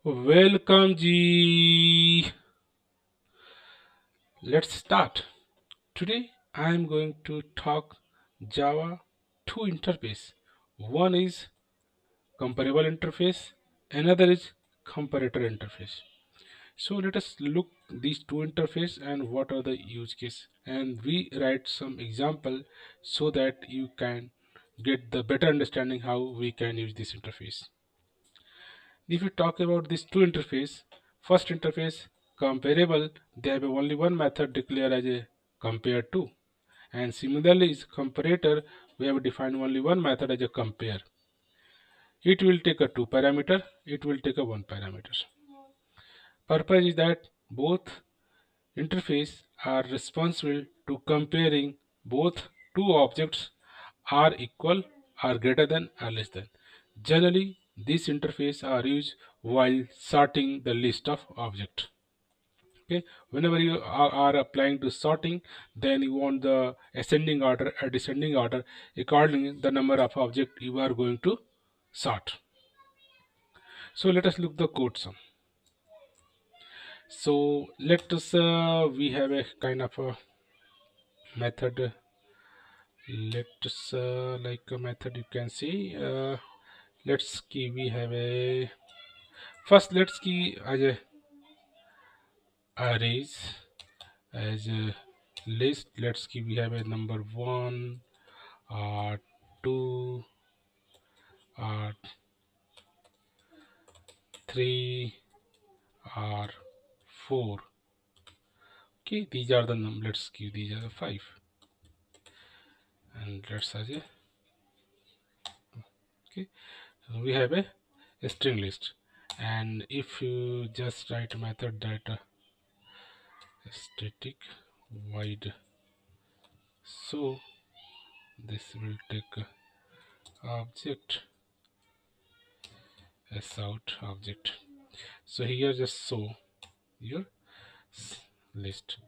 Welcome G. Let's start. Today I am going to talk Java 2 interface. One is comparable interface, another is comparator interface. So let us look these two interface and what are the use case, and we write some example so that you can get the better understanding how we can use this interface. If you talk about these two interface, first interface comparable, they have only one method declared as a compare to, and similarly is comparator, we have defined only one method as a compare. It will take a two parameter, it will take a one parameter. Purpose is that both interface are responsible to comparing both two objects are equal, are greater than, or less than. Generally, these interfaces are used while sorting the list of objects. Okay, whenever you are applying to sorting, then you want the ascending order or descending order according the number of objects you are going to sort. So let us look the code some. So let us we have a kind of a method. Let us like a method you can see. Let's key we have a first. Let's key as a arrays as a list. Let's key we have a number one, two, uh, three, or four. Okay, these are the num. Let's give these are five, and let's as a okay. So we have a string list, and if you just write a method that static void, so this will take object as out object. So here just show your list,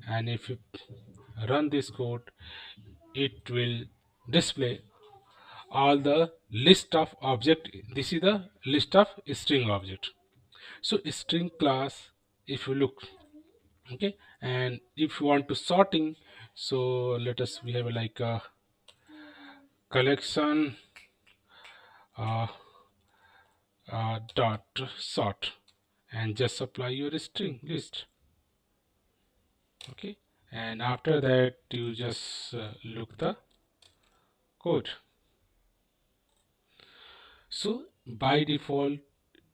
and if you run this code, it will display all the list of object. This is the list of string object. So string class, if you look, okay, and if you want to sorting, so let us we have like a collection uh, dot sort, and just apply your string list. Okay, and after that you just look the code. So by default,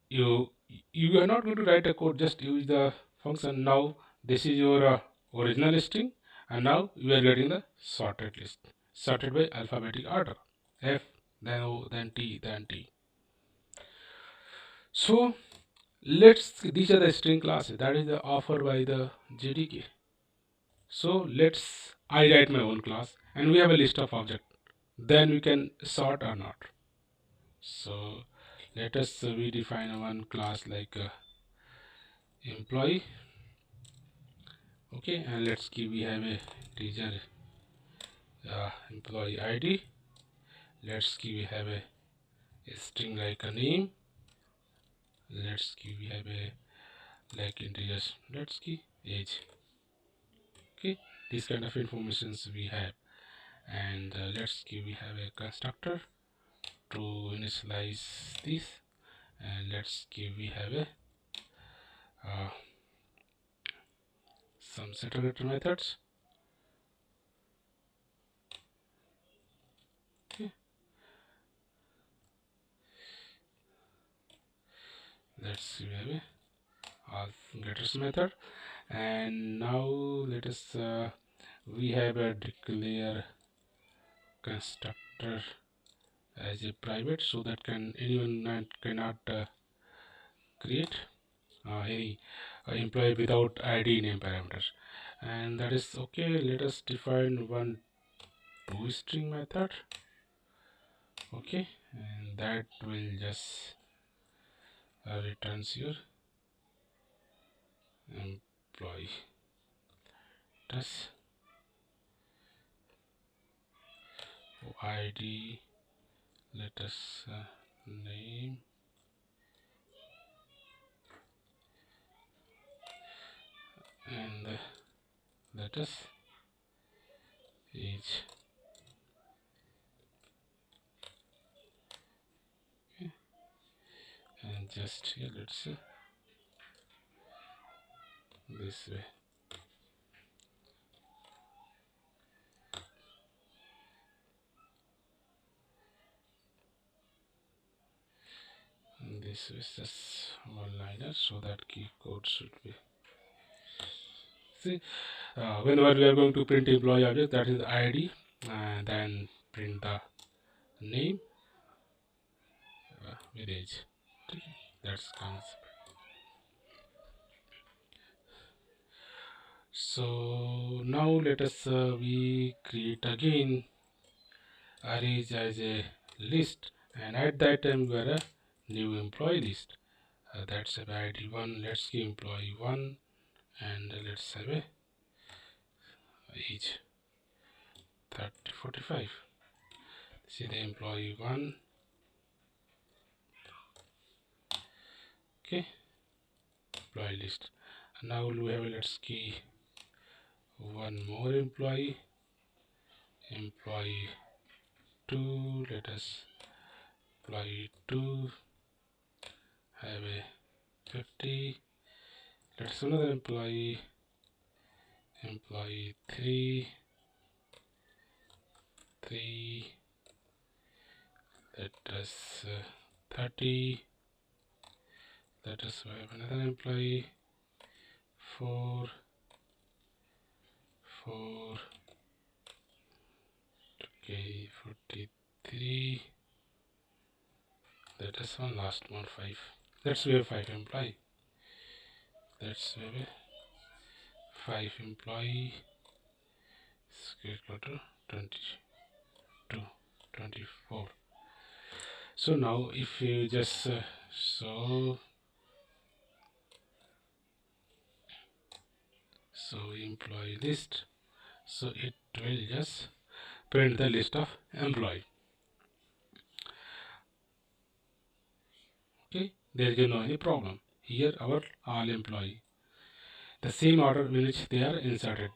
you you are not going to write a code, just use the function. Now this is your original string, and now you are getting the sorted list, sorted by alphabetic order, F, then O, then T, then T. So let's, these are the string classes that is the offered by the JDK. So let's, I write my own class, and we have a list of objects, then we can sort or not. So let us we define one class like employee. Okay, and let's give we have a teacher employee ID. Let's give we have a string like a name. Let's give we have a like integers. Let's give age. Okay, these kind of informations we have, and let's give we have a constructor to initialize this, and let's give we have a some settler methods. Okay, let's see we have a getters method, and now let us we have a declare constructor as a private, so that can anyone cannot create any employee without ID name parameters, and that is okay. Let us define one toString method. Okay, and that will just returns your employee. That's ID. Let us name status age. Okay. And just here let's see this way. And this is just one liner, so that key code should be, see, whenever we are going to print employee object, that is ID, and then print the name with age. That's concept. So now let us we create again arrays as a list, and at that time we are a new employee list. That's a ID 1. Let's give employee 1, and let's have a age 30 45. See the employee 1. Okay, employee list. Now we have, let's key one more employee 2. Let us employee 2 have a 50. Let's another employee 3. Let us 30. Let us have another employee 4. Okay, 43. Let us one last one 5. Let's have 5 employee. Let's have a 5 employee square quarter 22 24. So now if you just so employee list, so it will just print the list of employee. Okay, there is no any problem. Here our all employee, the same order in which they are inserted,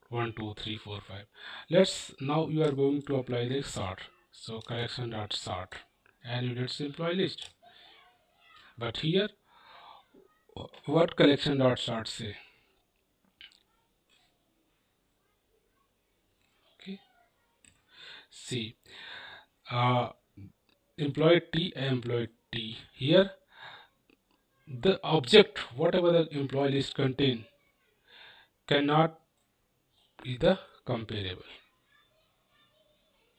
1 2 3 4 5. Let's now you are going to apply the sort. So collection dot sort, and you get employee list. But here what collection dot sort say? Okay, see, uh, employee T and employee T. Here the object whatever the employee list contain cannot be the comparable.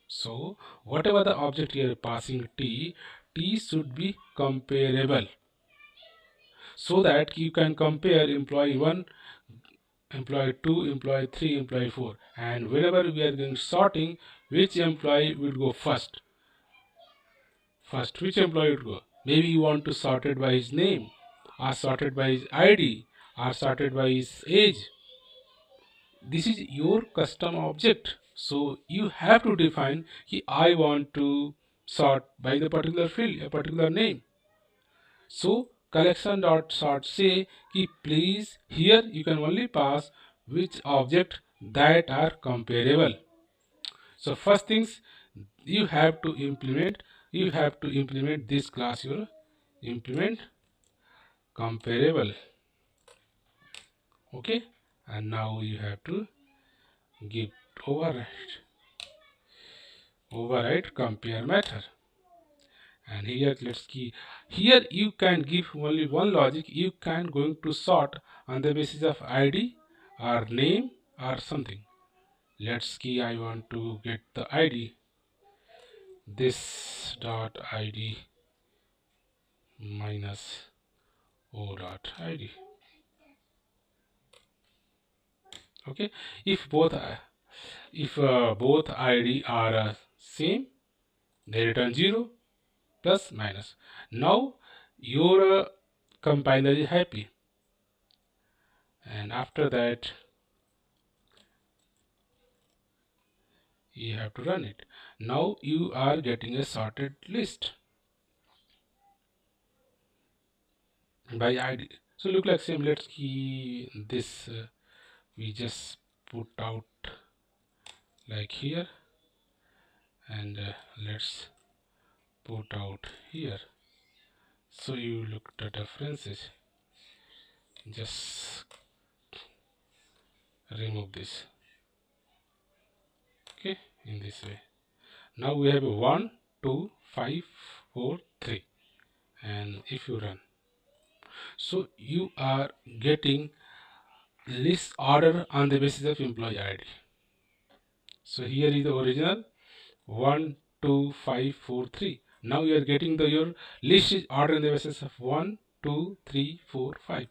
So whatever the object here passing T should be comparable, so that you can compare employee 1, employee 2, employee 3, employee 4, and whenever we are going sorting, which employee will go first, which employee would go. Maybe you want to sort it by his name, or sorted by his ID, or sorted by his age. This is your custom object, so you have to define I want to sort by the particular field, a particular name. So collection dot sort say please, here you can only pass which object that are comparable. So first things you have to implement, this class, your implement comparable. Okay, and now you have to give override compare method. And here let's key, here you can give only one logic. You can going to sort on the basis of ID or name or something. Let's key I want to get the ID, this dot ID minus o dot ID. Okay, if both ID are same, they return 0 plus minus. Now your compiler is happy, and after that you have to run it. Now you are getting a sorted list by ID. So look like same. Let's key this we just put out like here, and let's put out here. So you look at the differences. Just remove this. Okay, in this way. Now we have 1, 2, 5, 4, 3, and if you run, so you are getting list order on the basis of employee ID. So here is the original 1, 2, 5, 4, 3. Now you are getting your list is order on the basis of 1, 2, 3, 4, 5.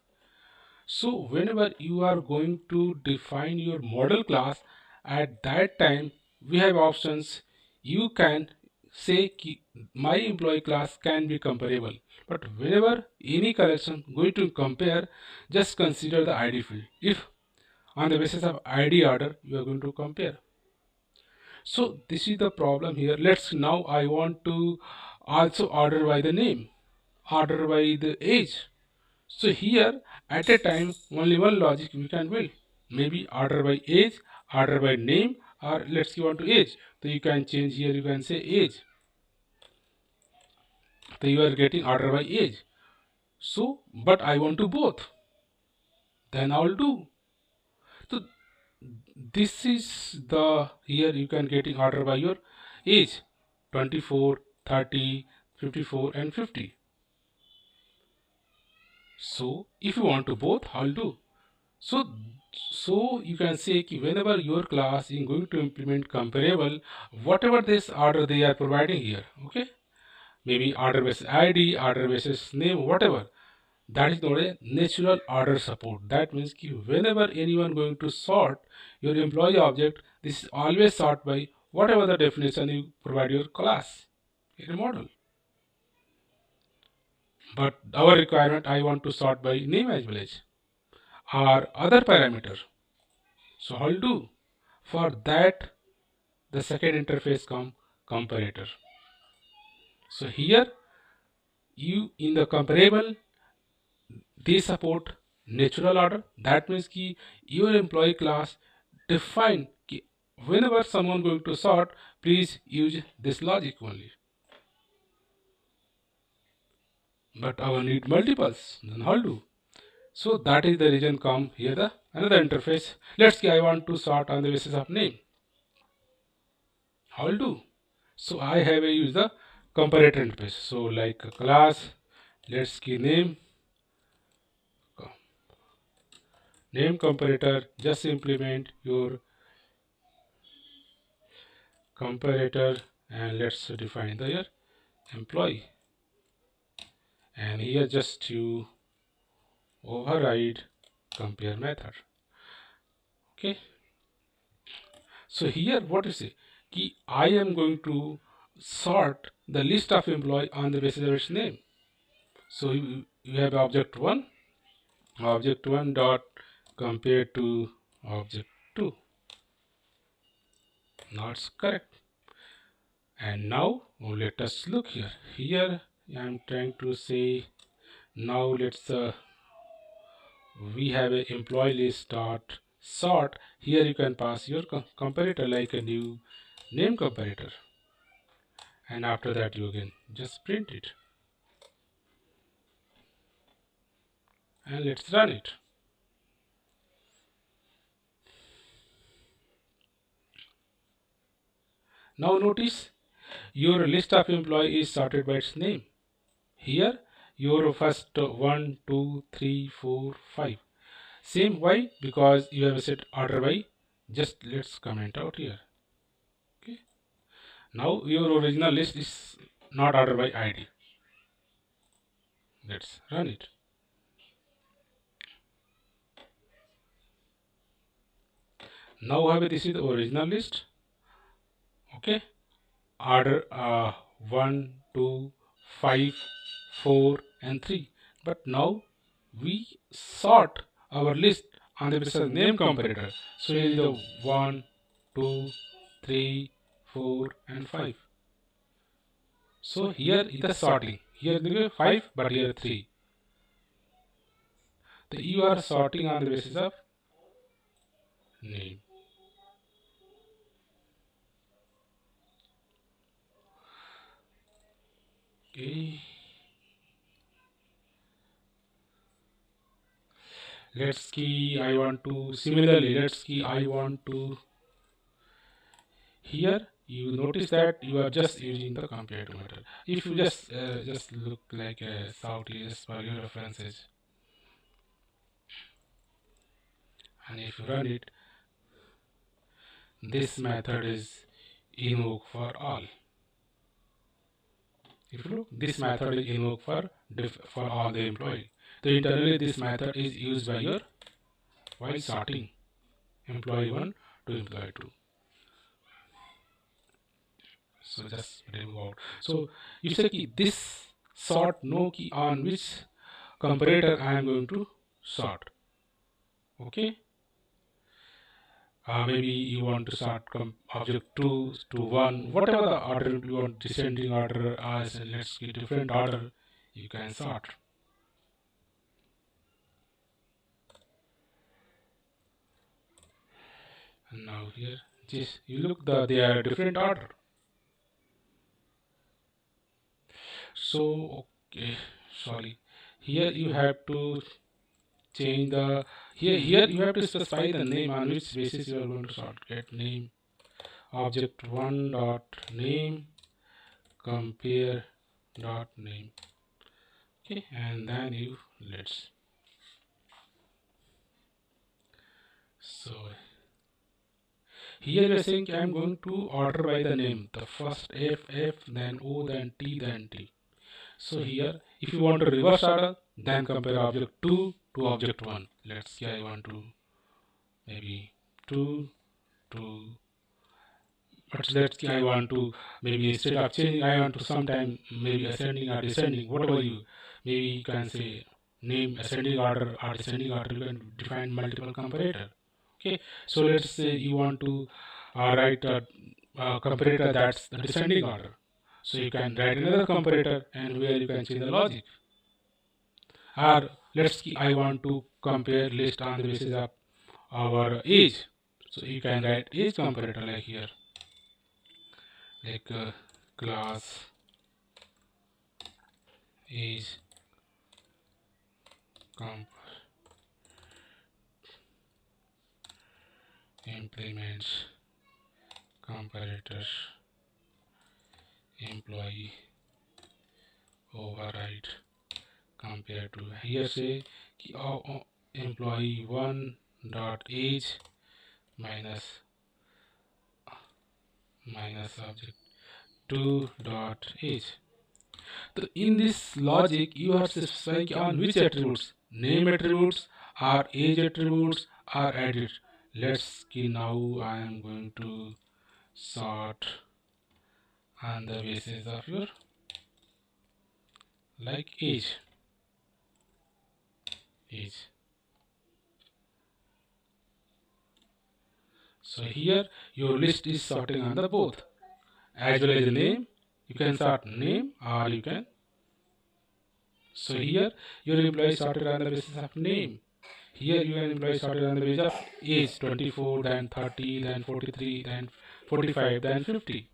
So whenever you are going to define your model class, at that time we have options. You can say my employee class can be comparable, but whenever any collection going to compare, just consider the ID field. If on the basis of ID order you are going to compare. So this is the problem here. Let's now I want to also order by the name, order by the age. So here at a time only one logic we can build. Maybe order by age, order by name, or let's give on to age. So you can change here, you can say age. So you are getting order by age. So but I want to both. Then I will do. So this is the here you can getting order by your age 24, 30, 54 and 50. So if you want to both, I'll do. So so you can say whenever your class is going to implement comparable, whatever this order they are providing here, okay, maybe order basis ID, order basis name, whatever, that is not a natural order support. That means whenever anyone going to sort your employee object, this is always sort by whatever the definition you provide your class in a model. But our requirement, I want to sort by name as well as or other parameter. So I'll do. For that, the second interface come comparator. So here you in the comparable they support natural order. That means ki your employee class define ki whenever someone going to sort, please use this logic only. But I will need multiples, then how do? So that is the reason come here the another interface. Let's say I want to sort on the basis of name. How will do? So I have a use the comparator interface. So like a class, let's key name comparator. Just implement your comparator and let's define the here employee. And here just you override compare method. Okay. So here what you say? Key I am going to sort the list of employee on the basis of its name. So you have object 1 dot compare to object 2. Now it's correct. And now let us look here. Here I am trying to say now let's we have a employee list dot sort. Here you can pass your comparator like a new name comparator, and after that you can just print it and let's run it. Now notice your list of employee is sorted by its name. Here your first 1, 2, 3, 4, 5. Same why? Because you have set order by. Just let's comment out here. Okay. Now your original list is not ordered by ID. Let's run it. Now have this is the original list. Okay. Order 1, 2, 5, 4 and 3. But now we sort our list on the basis of name comparator. So here is the 1, 2, 3, 4 and 5. So here is the sorting. Here there is 5 but here 3. So you are sorting on the basis of name. Okay, let's key I want to similarly let's key I want to here you notice that you are just using the comparator method. If you just look like a Southeast for your references, and if you run it, this method is invoke for all. If you look, this method is invoked for all the employee. So internally this method is used by your while sorting employee 1 to employee 2. So just remove out. So you say key this sort no key on which comparator I am going to sort. Okay. Maybe you want to sort object 2 to 1, whatever the order you want, descending order as let's get different order, you can sort. And now here, just you look they are different order. So okay, sorry. Here you have to change the here you have to specify the name on which basis you are going to sort. Get name object one dot name compare dot name. Okay, and then you let's so here you are saying I am going to order by the name. The first F, then O, then T, then T. So here, if you want to reverse order, then compare object 2 to object 1. Let's say I want to maybe 2 to, but let's say I want to maybe instead of changing, I want to sometime maybe ascending or descending, whatever you, maybe you can say name ascending order or descending order, you can define multiple comparator. Okay, so let's say you want to write a comparator that's the descending order. So you can write another comparator and where you can change the logic. Or let's say I want to compare list on the basis of our age. So you can write age comparator like here, like class age comp implements comparator employee override compared to here say employee 1 dot age minus object 2 dot age. So in this logic you are specifying on which attributes, name attributes or age attributes are added. Let's see, now I am going to sort on the basis of your like age. So here your list is sorting on the both as well as the name. You can sort name or you can. So here your employee sorted on the basis of name. Here you can employee sorted on the basis of age 24, then 30, then 43, then 45, then 50.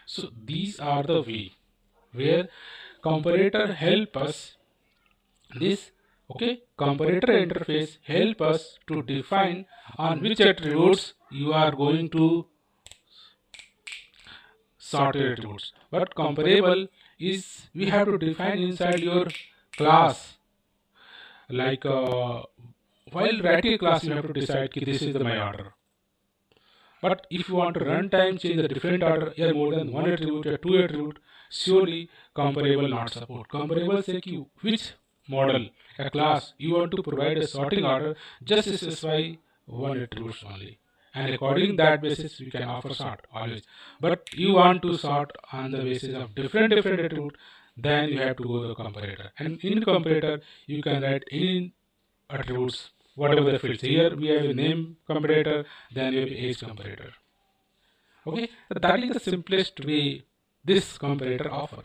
So these are the way where comparator help us this okay comparator interface help us to define on which attributes you are going to sorted attributes. But comparable is we have to define inside your class like while writing a class you have to decide that this is the my order. But if you want to run time change the different order here more than one attribute or two attribute, surely comparable not support. Comparable say which model a class you want to provide a sorting order, just specify one attribute only. And according that basis we can offer sort always. But you want to sort on the basis of different attribute, then you have to go to the comparator. And in comparator you can write any attributes whatever the fields. Here we have a name comparator, then we have age comparator. Okay, so that is the simplest way this comparator offer.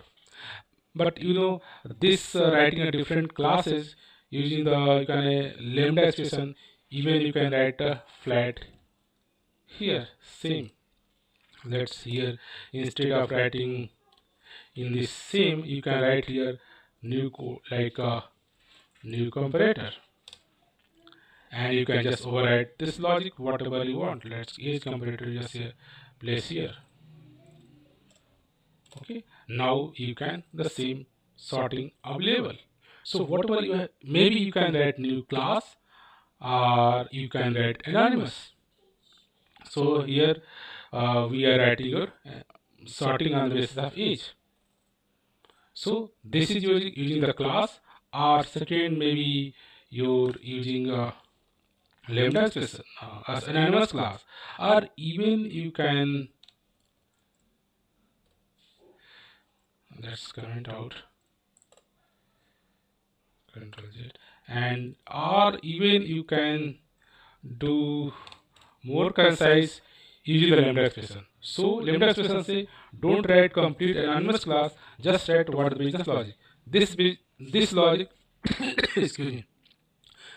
But you know this writing a different classes using the you can a lambda expression, even you can write a flat here same. Let's here instead of writing in this same you can write here new code like a new comparator, and you can just override this logic whatever you want. Let's age comparator just here, place here. Okay, now you can the same sorting available. So whatever you have, maybe you can write new class or you can write anonymous. So here we are writing your sorting on the basis of age. So this is using the class, or second maybe you're using a lambda expression as an anonymous class, or even you can, let's comment out control Z, and or even you can do more concise using the lambda expression. So lambda expression say don't write complete anonymous class, just write what the business logic. This logic excuse me,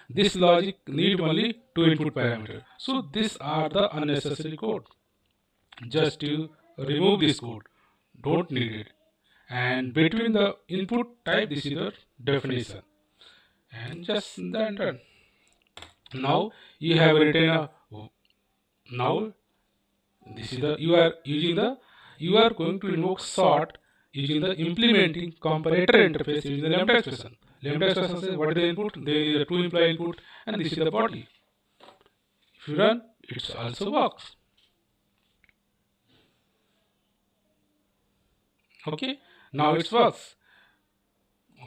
this logic need only two input parameter. So these are the unnecessary code. Just to remove this code, don't need it. And between the input type, this is the definition, and just then done. Now you have written a, now this is the you are going to invoke sort using the implementing comparator interface using the lambda expression. Lambda expression says what is the input, there is a 2 imply input, and this is the body. If you run, it also works. Okay, now it works.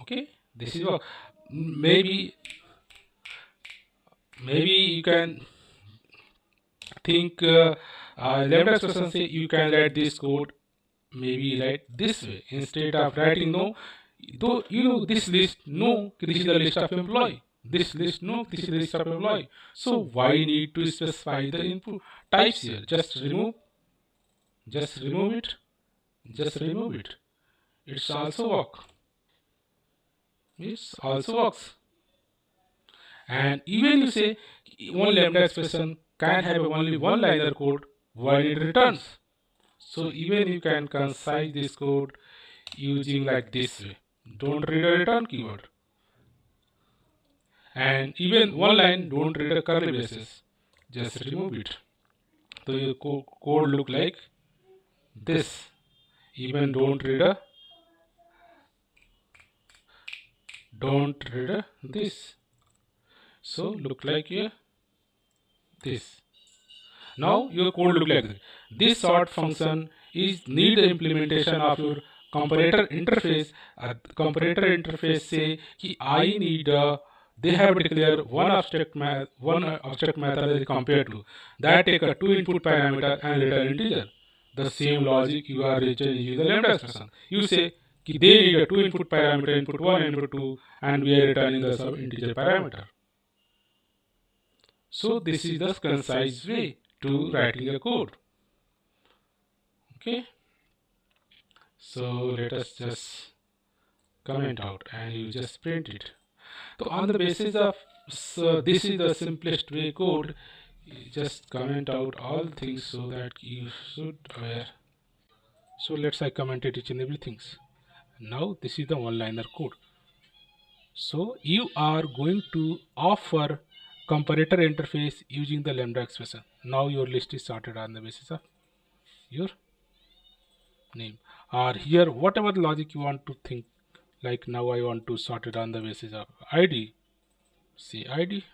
Okay, this is work. Maybe you can think lambda expression say you can write this code, maybe write this way instead of writing no, though you know this list no, this is the list of employee, this list no, this is the list of employee. So why need to specify the input types here? Just remove it, just remove it. It's also work, it also works. And even you say one lambda expression can have only one liner code while it returns. So even you can concise this code using like this way. Don't read a return keyword. And even one line, don't read a curly braces. Just remove it. So your code look like this. Even don't read this. So look like here this. Now your code look like this. This sort function is need the implementation of your comparator interface. Comparator interface say कि I need they have declared one object method is compared to that take a two input parameter and return integer. The same logic you are using the lambda expression. You say कि they need a two input parameter, input one, input two, and we are returning the sub integer parameter. So this is the concise way to writing a code. Okay, so let us just comment out and you just print it. So on the basis of, so this is the simplest way code, you just comment out all things so that you should aware. So let's say commented each and everything. Now this is the one liner code. So you are going to offer comparator interface using the lambda expression. Now your list is sorted on the basis of your name, or here whatever logic you want to think. Like now I want to sort it on the basis of ID. See ID.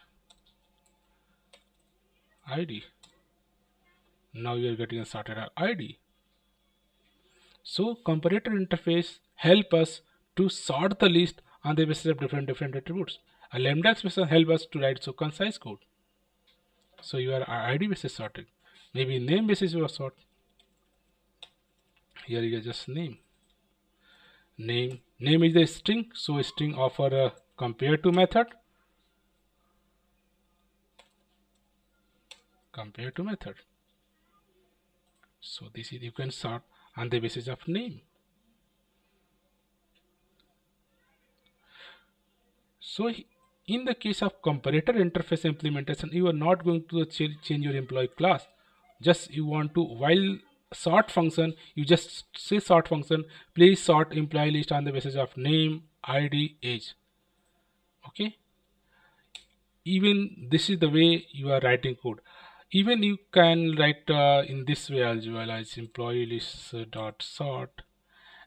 Now you are getting a sorted ID. So comparator interface help us to sort the list on the basis of different attributes. A lambda expression help us to write so concise code. So your ID basis sorted. Maybe name basis you are sort. Here you just name. Name is the string, so string offer a compare to method. So this is you can sort on the basis of name. So in the case of comparator interface implementation, you are not going to change your employee class. Just you want to, while sort function, you just say sort function, please sort employee list on the basis of name, id, age. Okay, even this is the way you are writing code. Even you can write in this way as well, as employee list dot sort.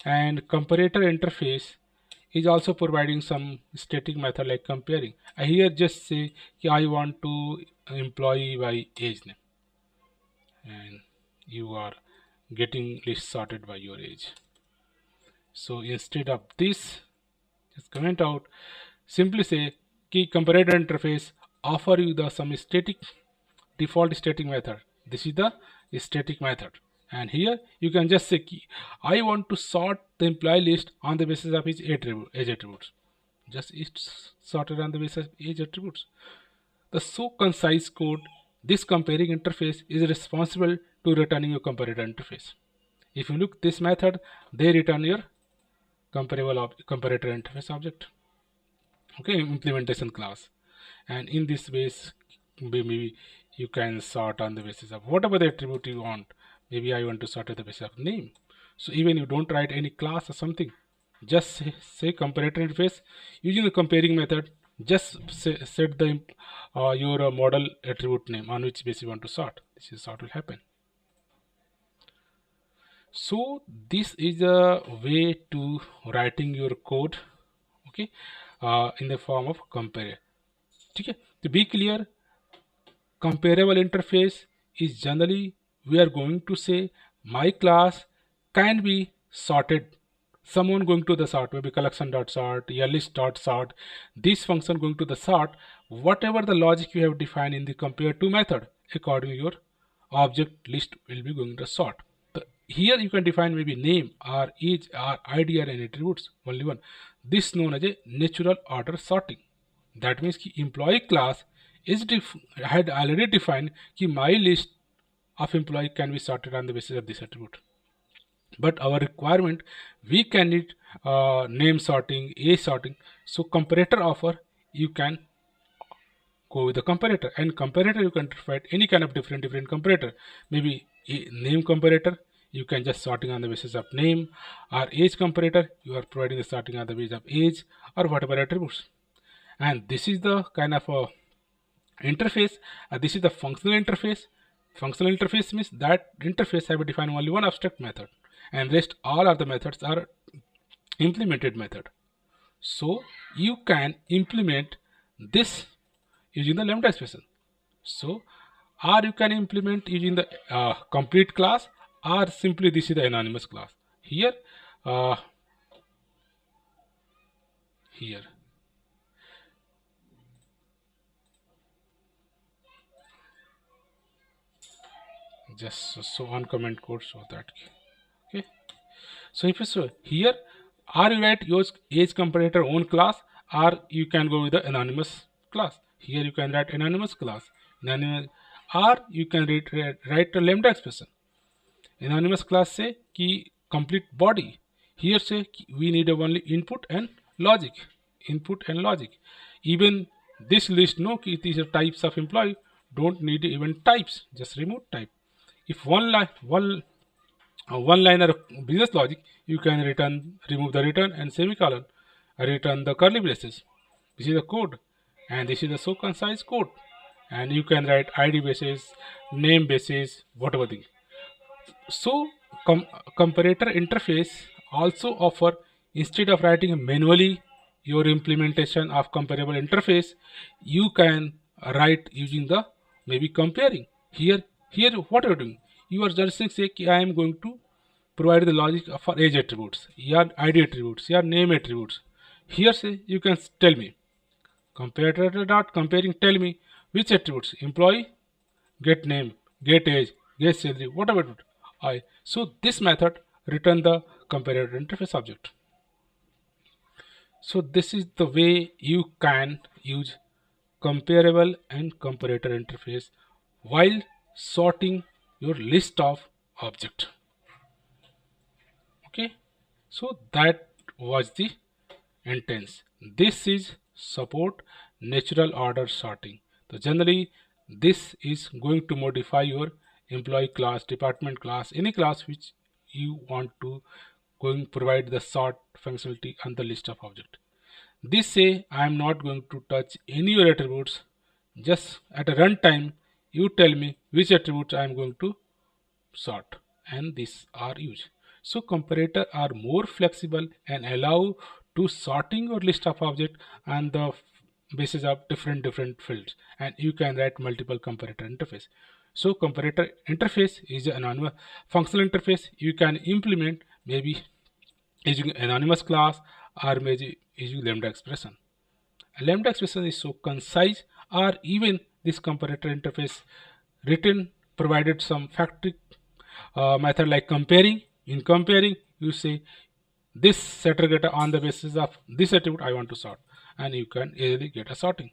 And comparator interface is also providing some static method like comparing. I here just say I want to employee by age name, and you are getting list sorted by your age. So instead of this, just comment out, simply say key comparator interface offer you the some static default static method. This is the static method, and here you can just say key, I want to sort the employee list on the basis of age attributes. Just it's sorted on the basis of age attributes. The so concise code, this comparing interface is responsible to returning your comparator interface. If you look this method, they return your comparator interface object. Okay, implementation class. And in this ways, maybe you can sort on the basis of whatever the attribute you want. Maybe I want to sort on the basis of name. So even you don't write any class or something, just say comparator interface using the comparing method. Just set the your model attribute name on which basis you want to sort. This is sort will happen. So this is a way to writing your code, okay, in the form of compare. Okay, to be clear, comparable interface is generally we are going to say my class can be sorted. Someone going to the sort, maybe collection dot sort, list dot sort. This function going to the sort whatever the logic you have defined in the compare to method. Accordingly, your object list will be going to sort. Here you can define maybe name or age or id or any attributes, only one. This known as a natural order sorting. That means कि employee class is had already defined कि my list of employee can be sorted on the basis of this attribute. But our requirement, we can need name sorting, age sorting. So comparator offer, you can go with the comparator, and comparator you can provide any kind of different comparator. Maybe a name comparator, you can just sorting on the basis of name, or age comparator, you are providing the sorting on the basis of age or whatever attributes. And this is the kind of interface. This is the functional interface. Functional interface means that interface have defined only one abstract method, and rest all other methods are implemented method. So you can implement this using the lambda expression. So or you can implement using the complete class, or simply this is the anonymous class. Here uh, here just so on comment code so that okay. So if it's here, or you write your age comparator own class, or you can go with the anonymous class. Here you can write anonymous class, anonymous, or you can write a lambda expression. Anonymous class say कि complete body. Here say कि we need only input and logic. Input and logic. Even this list know कि these are types of employee. Don't need even types. Just remove type. If one liner business logic, you can remove the return and semicolon, return the curly braces. This is the code, and this is the so concise code. And you can write id basis, name basis, whatever thing. So comparator interface also offer, instead of writing manually your implementation of comparable interface, you can write using the maybe comparing. Here what are you doing? You are just saying I am going to provide the logic for age attributes, your id attributes, your name attributes. Here say you can tell me comparator dot comparing, tell me which attributes employee, get name, get age, get salary, whatever it would. I. So this method return the comparator interface object. So this is the way you can use comparable and comparator interface while sorting your list of object. Okay, so that was the intense. This is support natural order sorting. So generally this is going to modify your employee class, department class, any class which you want to going provide the sort functionality on the list of object. This say I am not going to touch any your attributes. Just at a runtime, you tell me which attributes I am going to sort, and these are used. So comparator are more flexible and allow to sorting your list of object on the basis of different fields, and you can write multiple comparator interface. So comparator interface is an anonymous functional interface you can implement maybe using anonymous class or maybe using lambda expression. A lambda expression is so concise, or even this comparator interface written provided some factory method like comparing. In comparing, you say this setter getter on the basis of this attribute I want to sort, and you can easily get a sorting.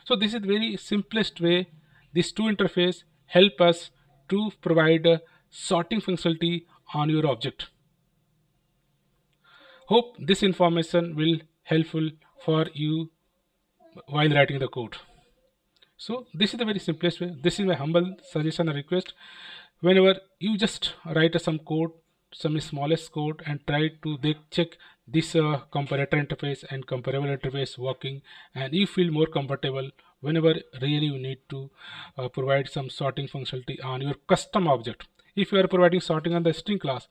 So this is very simplest way. These two interface help us to provide a sorting functionality on your object. Hope this information will helpful for you while writing the code. So this is the very simplest way. This is my humble suggestion and request. Whenever you just write some code, some smallest code, and try to check this comparator interface and comparable interface working, and you feel more comfortable whenever really you need to provide some sorting functionality on your custom object. If you are providing sorting on the string class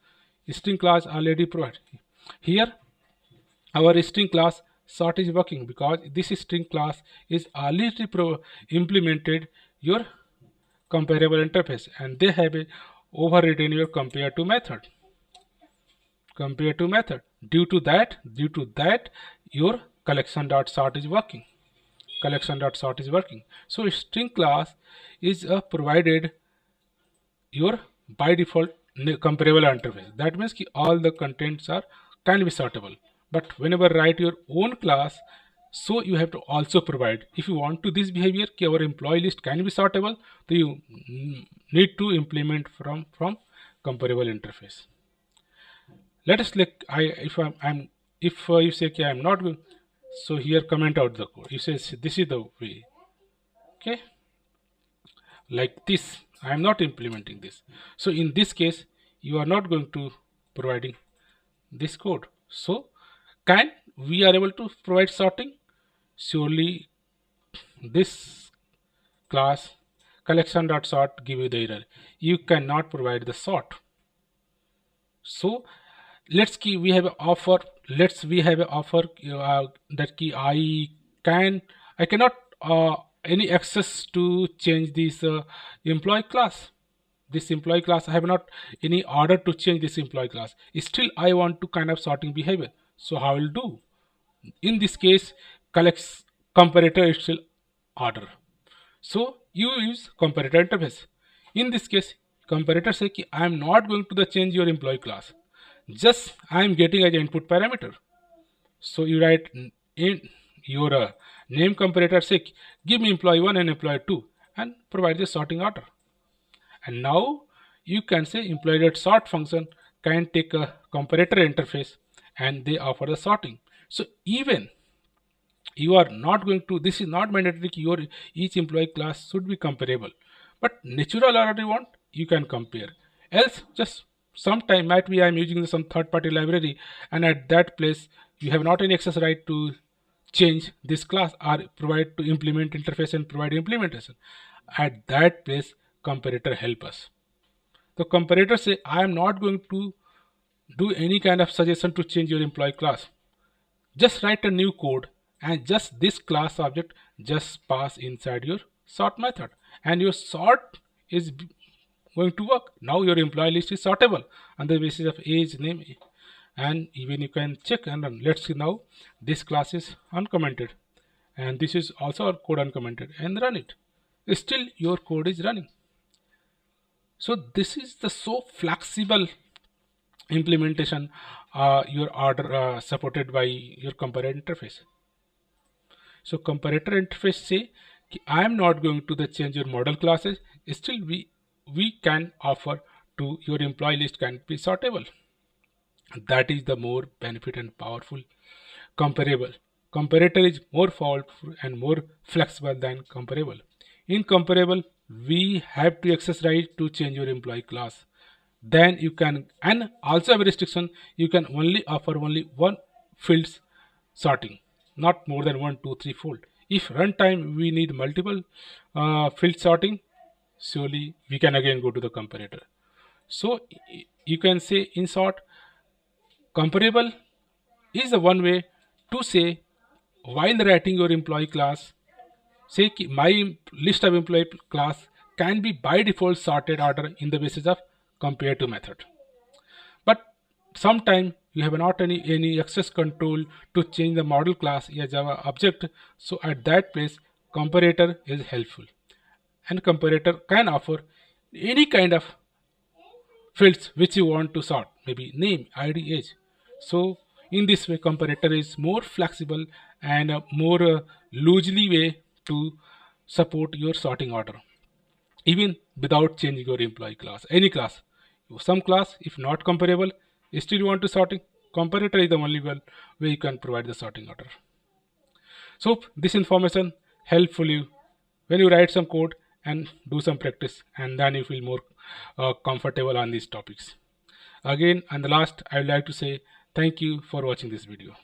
already provided. Here our string class sort is working because this string class is already implemented your comparable interface, and they have a overridden your compare to method. Due to that your collection.sort is working. So string class is provided your by default comparable interface. That means ki all the contents are can be sortable. But whenever write your own class, so you have to also provide. If you want to this behavior ki our employee list can be sortable, so you need to implement from comparable interface. Let us like I if I'm if you say ki I'm not going, so here comment out the code. You say this is the way. Okay, like this I am not implementing this. So in this case you are not going to providing this code. So can we are able to provide sorting? Surely this class collection.sort give you the error. You cannot provide the sort. So let's key we have an offer. We have an offer that key I cannot any access to change this employee class. This employee class I have not any order to change this employee class. Still I want to kind of sorting behavior. So how I will do? In this case, collects comparator is still order. So you use comparator interface. In this case, comparator say कि I am not going to the change your employee class. Just I am getting as input parameter. So you write in your name comparator say give me employee 1 and employee 2 and provide the sorting order. And now you can say employee.sort function can take a comparator interface and they offer the sorting. So even you are not going to this is not mandatory your each employee class should be comparable, but natural order you want you can compare. Else just sometime might be I'm using some third party library, and at that place you have not any access right to change this class or provide to implement interface and provide implementation. At that place comparator help us. The comparator say I am not going to do any kind of suggestion to change your employee class. Just write a new code and just this class object just pass inside your sort method, and your sort is going to work. Now your employee list is sortable on the basis of age, name, and even you can check and run. Let's see now this class is uncommented and this is also our code uncommented and run it. Still your code is running. So this is the so flexible implementation your order supported by your comparator interface. So comparator interface say I am not going to the change your model classes. Still we can offer to your employee list can be sortable. That is the more benefit and powerful comparable. Comparator is more powerful and more flexible than comparable. In comparable we have to access right to change your employee class. Then you can, and also have a restriction, you can only offer only one fields sorting, not more than 1 2 3 fold. If runtime we need multiple field sorting, surely we can again go to the comparator. So you can say in short, comparable is the one way to say while writing your employee class, say my list of employee class can be by default sorted order in the basis of comparative method. But sometime you have not any access control to change the model class in a Java object. So at that place, comparator is helpful. And comparator can offer any kind of fields which you want to sort, maybe name, ID, age. So in this way, comparator is more flexible and more loosely way to support your sorting order, even without changing your employee class, any class. Some class, if not comparable, still you want to sorting. Comparator is the only way you can provide the sorting order. So this information helpful you when you write some code and do some practice, and then you feel more comfortable on these topics. Again, and the last, I would like to say thank you for watching this video.